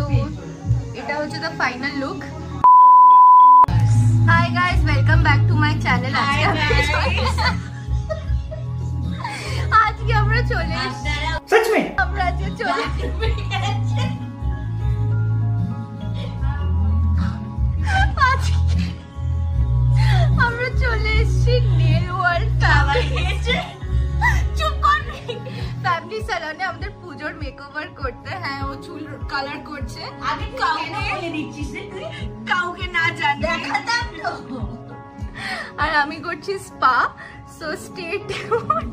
So এটা হচ্ছে the final look. Hi guys, welcome back to my channel. আজকে আমরা চলে এসেছি, सच में আমরা আজকে চলে আমরা চলে এসেছি নেল ওয়ার্ল্ড ফ্যামিলি স্যালনে আমাদের পুজোর মেকওভার করতে। হ্যাঁ, ও চুল কালার করছে। আগে কাউকে দিচ্ছিস তুই, কাউকে না জানি দেখাতাম তো। আর আমি করছি স্পা। সো স্টে টিউন,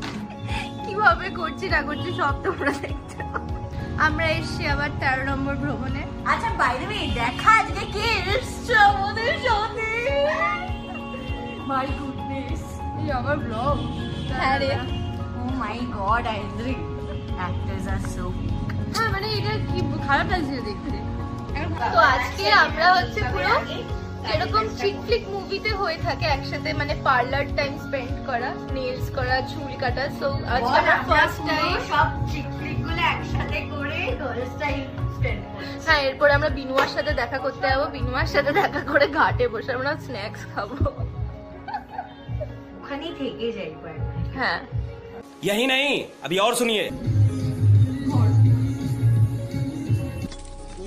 কিভাবে করছি না করছি সব তোমরা দেখতে। আমরা এসেছি আবার 13 নম্বর ভ্রমণে। আচ্ছা, বাই দ্য ওয়ে, দেখা আজকে কে এসছে আমাদের সাথে? মাই গুডনেস, এই আমার ব্লগ। হ্যাঁ রে, oh my god, I agree, actors আর সো বিগ। হ্যাঁ মানে এটা কি খারাপ লাগছে দেখতে। তো আজকে আমরা হচ্ছে পুরো যেরকম চিক ফ্লিক মুভিতে হয়ে থাকে একসাথে, মানে পার্লার টাইম স্পেন্ড করা, নেলস করা, চুল কাটা। সো আজকে আমরা ফার্স্ট টাইম সব চিক ফ্লিক গুলো একসাথে করে গার্লস টাইম স্পেন্ড করছি। হ্যাঁ, এরপর আমরা বিনুয়ার সাথে দেখা করতে যাবো। বিনুয়ার সাথে দেখা করে ঘাটে বসে আমরা স্ন্যাক্স খাবো। ওখানেই থেকে যাই একবার। হ্যাঁ, यही नहीं, अभी और सुनिए।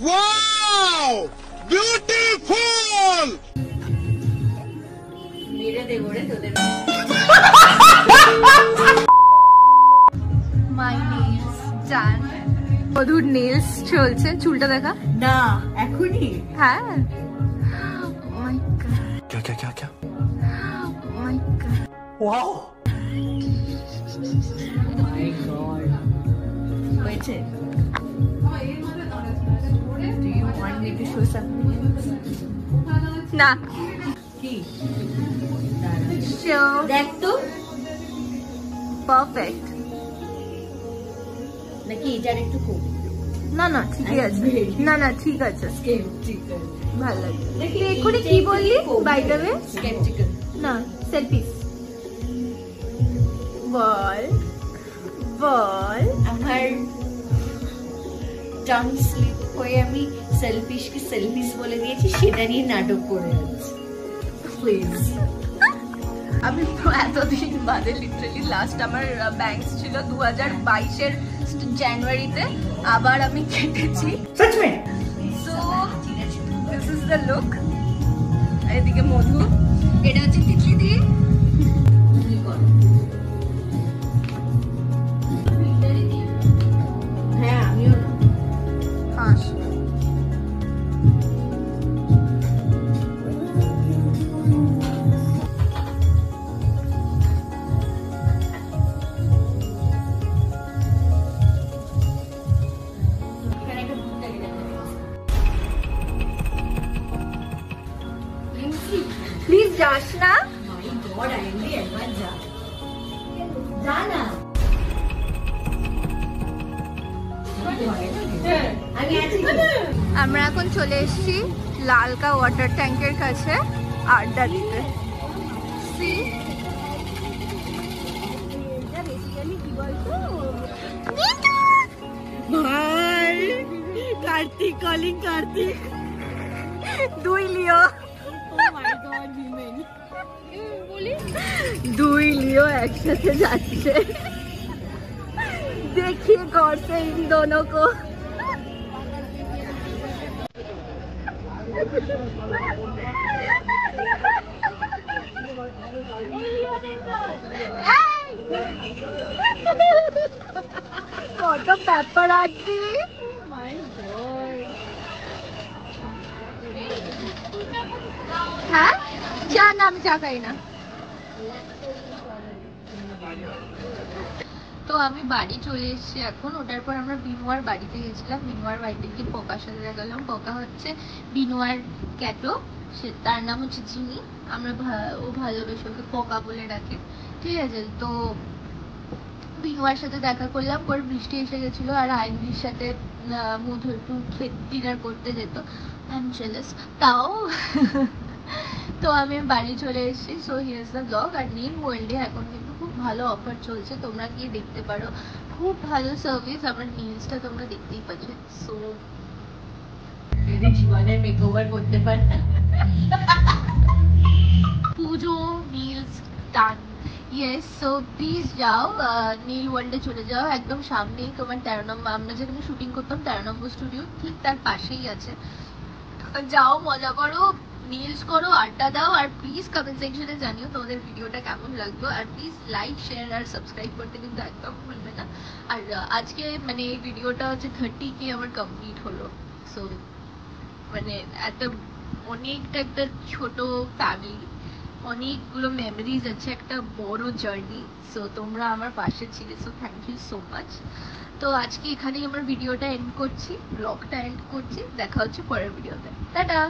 वाओ ब्यूटीफुल মেরে দেবো রে তোদের। মাই নেলস ডান। মধুর নেলস চলছে। চুলটা দেখা। না এখনই? হ্যাঁ, মাই গড, क्या क्या क्या क्या? মাই গড, वाओ, মাই গড, হয়েছে? Do you want me to show something? না কি? শো দেখ তো, পারফেক্ট। নাকি এটার একটু কম? না না ঠিকই আছে, না না ঠিক আছে, স্কেপটিক্যাল। ভালো লাগে। এক্ষুনি কি বললি বাই দ্য ওয়ে? স্কেপটিক্যাল না, সেলফিস বল বল। আমার টাং স্লিপ হয়ে আমি সেলফিশকে সেলফিস বলে দিয়েছি, সেটা নিয়ে নাটক করে যাচ্ছি। প্লিজ। আমি তো এতদিন বাদে লিটারালি লাস্ট আমার ব্যাংকস ছিল 2022-এর জানুয়ারিতে, আবার আমি কেটেছি। सच में so this is the look. এদিকে মধু, এটা হচ্ছে তিতলি দি। কি করো? হ্যাঁ, আমিও না। হাস এখানে একটা ভূত লাগে দেখা যাচ্ছে। প্লিজ যাস না। মাই গড, আই এম একবার যা, যা না। আমি আছি। আমরা এখন চলে এসেছি লালকা ওয়াটার ট্যাঙ্কের কাছে আড্ডা দিতে। সি ভাই, কার্তিক কলিং, কার্তিক। দুই লিও, দুই লিও একসাথে যাচ্ছে। देखिए गौर से इन दोनों को। কত পেপার আছে। হ্যাঁ, চা না, আমি চা খাই না। তো আমি বাড়ি চলে এসেছি এখন। ওটার পর আমরা বিনুয়ার বাড়িতে গেছিলাম। বিনুয়ার বাড়িতে গিয়ে পোকার সাথে দেখা গেলাম। পোকা হচ্ছে বিনুয়ার ক্যাটো, সে তার নাম হচ্ছে জিনি। আমরা ও ভালোবেসে ওকে পোকা বলে ডাকে, ঠিক আছে। তো বিনুয়ার সাথে দেখা করলাম, পরে বৃষ্টি এসে গেছিল আর আইনজির সাথে মধু একটু ডিনার করতে যেত। আই এম জেলাস তাও। তো আমি বাড়ি চলে এসেছি। So here's the blog. আর নিম ওয়ার্ল্ডে এখন কিন্তু খুব ভালো অফার চলছে, তোমরা গিয়ে দেখতে পারো। খুব ভালো সার্ভিস, আমার নেলসটা তোমরা দেখতেই পাচ্ছ। সো যদি জীবনের মেকওভার করতে পারে। পুজো Niels done. Yes, so please যাও নীল ওয়ার্ল্ডে চলে যাও, একদম সামনেই তোমার 13 নম্বর, আমরা যেখানে শুটিং করতাম 13 নম্বর স্টুডিও ঠিক তার পাশেই আছে। যাও, মজা করো, রিলস করো, আড্ডা দাও, আর প্লিজ কমেন্ট সেকশনে জানিও তোমাদের ভিডিওটা কেমন লাগলো, আর প্লিজ লাইক শেয়ার আর সাবস্ক্রাইব করতে কিন্তু একদম ভুলবে না। আর আজকে মানে এই ভিডিওটা হচ্ছে 30K আমার কমপ্লিট হলো। সো মানে একটা অনেকটা একটা ছোট ফ্যামিলি, অনেকগুলো মেমোরিজ আছে, একটা বড় জার্নি। সো তোমরা আমার পাশে ছিলে, so thank you so much. তো আজকে এখানেই আমার ভিডিওটা এন্ড করছি, ব্লগটা এন্ড করছি। দেখা হচ্ছে পরের ভিডিওতে। টাটা।